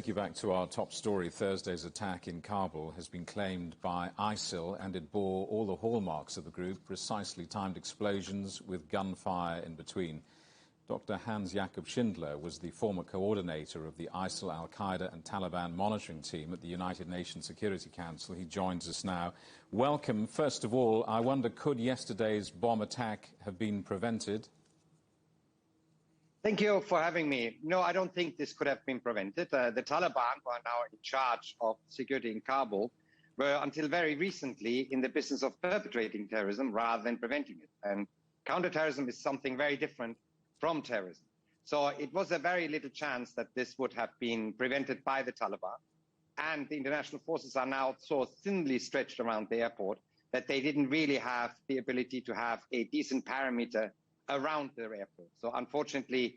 you back to our top story. Thursday's attack in Kabul has been claimed by ISIL, and it bore all the hallmarks of the group, precisely timed explosions with gunfire in between. Dr. Hans-Jakob Schindler was the former coordinator of the ISIL, Al-Qaeda and Taliban monitoring team at the United Nations Security Council. He joins us now. Welcome. First of all, I wonder, could yesterday's bomb attack have been prevented? Thank you for having me. No, I don't think this could have been prevented. The Taliban, who are now in charge of security in Kabul, were until very recently in the business of perpetrating terrorism rather than preventing it. And counterterrorism is something very different from terrorism. So it was a very little chance that this would have been prevented by the Taliban. And the international forces are now so thinly stretched around the airport that they didn't really have the ability to have a decent perimeter around the airport. So unfortunately,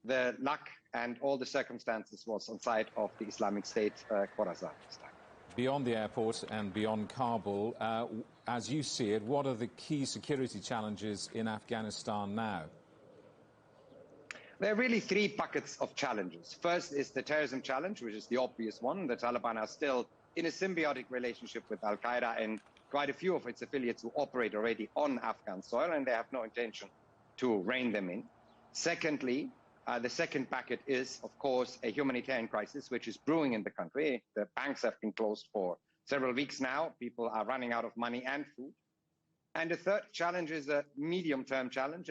the luck and all the circumstances was on side of the Islamic State Khorasan this time. Beyond the airport and beyond Kabul, as you see it, what are the key security challenges in Afghanistan now? There are really three buckets of challenges. First is the terrorism challenge, which is the obvious one. The Taliban are still in a symbiotic relationship with Al-Qaeda and quite a few of its affiliates who operate already on Afghan soil, and they have no intention to rein them in. Secondly, the second bucket is, of course, a humanitarian crisis, which is brewing in the country. The banks have been closed for several weeks now. People are running out of money and food. And the third challenge is a medium-term challenge.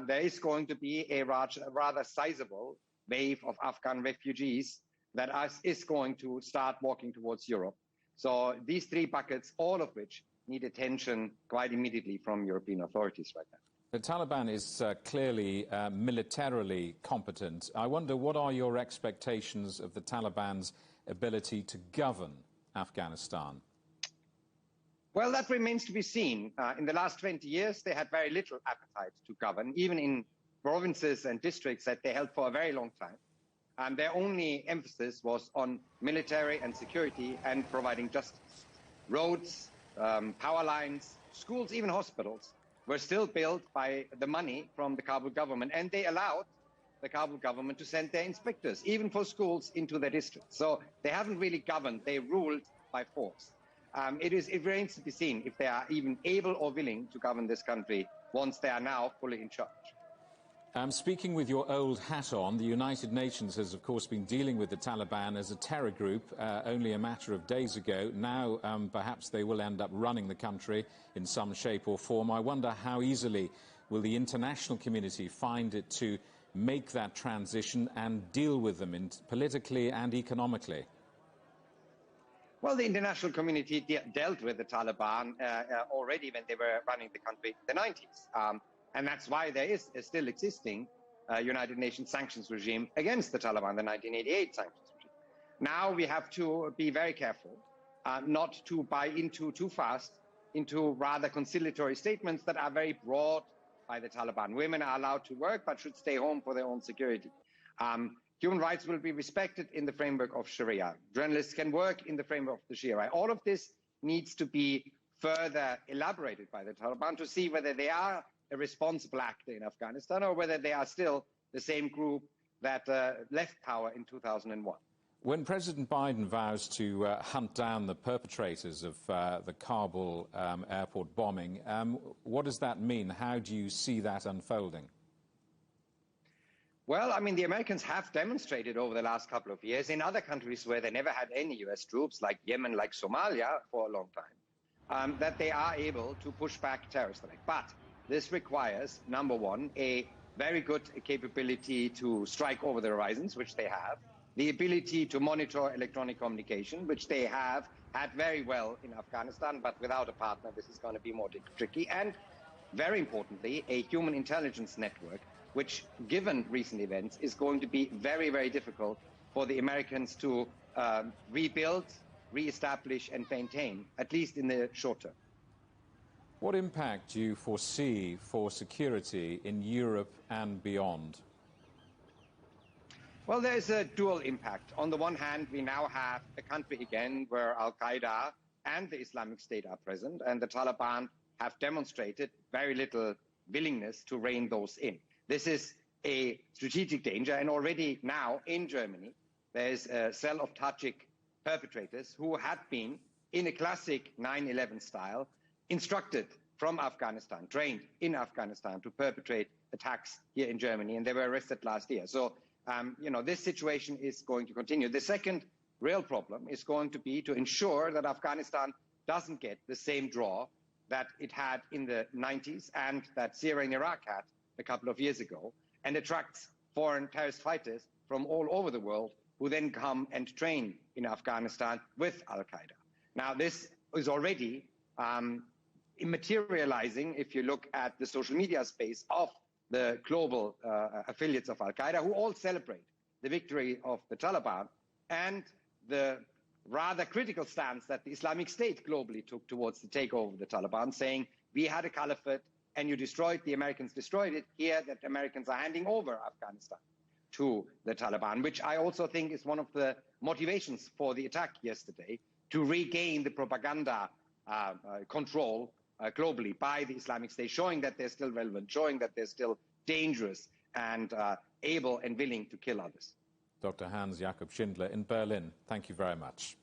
There is going to be a rather sizable wave of Afghan refugees that is going to start walking towards Europe. So these three buckets, all of which need attention quite immediately from European authorities right now. The Taliban is clearly militarily competent. I wonder, what are your expectations of the Taliban's ability to govern Afghanistan? Well, that remains to be seen. In the last 20 years, they had very little appetite to govern, even in provinces and districts that they held for a very long time. And their only emphasis was on military and security and providing justice. Roads, power lines, schools, even hospitals were still built by the money from the Kabul government, and they allowed the Kabul government to send their inspectors, even for schools, into their districts. So they haven't really governed, they ruled by force. It remains to be seen if they are even able or willing to govern this country once they are now fully in charge. Speaking with your old hat on, the United Nations has, of course, been dealing with the Taliban as a terror group only a matter of days ago. Now, perhaps they will end up running the country in some shape or form. I wonder how easily will the international community find it to make that transition and deal with them politically and economically? Well, the international community dealt with the Taliban already when they were running the country in the 90s. And that's why there is a still existing United Nations sanctions regime against the Taliban, the 1988 sanctions regime. Now we have to be very careful not to buy into too fast into rather conciliatory statements that are very broad by the Taliban. Women are allowed to work but should stay home for their own security. Human rights will be respected in the framework of Sharia. Journalists can work in the framework of the Sharia. All of this needs to be further elaborated by the Taliban to see whether they are a responsible actor in Afghanistan or whether they are still the same group that left power in 2001. When President Biden vows to hunt down the perpetrators of the Kabul airport bombing, what does that mean? How do you see that unfolding? Well, I mean, the Americans have demonstrated over the last couple of years in other countries where they never had any U.S. troops, like Yemen, like Somalia, for a long time, that they are able to push back terrorist attacks. But this requires, number one, a very good capability to strike over the horizons, which they have, the ability to monitor electronic communication, which they have had very well in Afghanistan, but without a partner, this is going to be more tricky, and very importantly, a human intelligence network, which, given recent events, is going to be very, very difficult for the Americans to rebuild, reestablish, and maintain, at least in the short term. What impact do you foresee for security in Europe and beyond? Well, there's a dual impact. On the one hand, we now have a country again where Al-Qaeda and the Islamic State are present, and the Taliban have demonstrated very little willingness to rein those in. This is a strategic danger, and already now in Germany, there is a cell of Tajik perpetrators who had been, in a classic 9/11 style, instructed from Afghanistan, trained in Afghanistan to perpetrate attacks here in Germany, and they were arrested last year. So, this situation is going to continue. The second real problem is going to be to ensure that Afghanistan doesn't get the same draw that it had in the 90s and that Syria and Iraq had a couple of years ago, and attracts foreign terrorist fighters from all over the world who then come and train in Afghanistan with al-Qaeda. Now, this is already materializing if you look at the social media space of the global affiliates of al-Qaeda, who all celebrate the victory of the Taliban and the rather critical stance that the Islamic State globally took towards the takeover of the Taliban, saying, we had a caliphate and you destroyed, the Americans destroyed it, here that Americans are handing over Afghanistan to the Taliban, which I also think is one of the motivations for the attack yesterday, to regain the propaganda control globally by the Islamic State, showing that they're still relevant, showing that they're still dangerous and able and willing to kill others. Dr. Hans-Jakob Schindler in Berlin, thank you very much.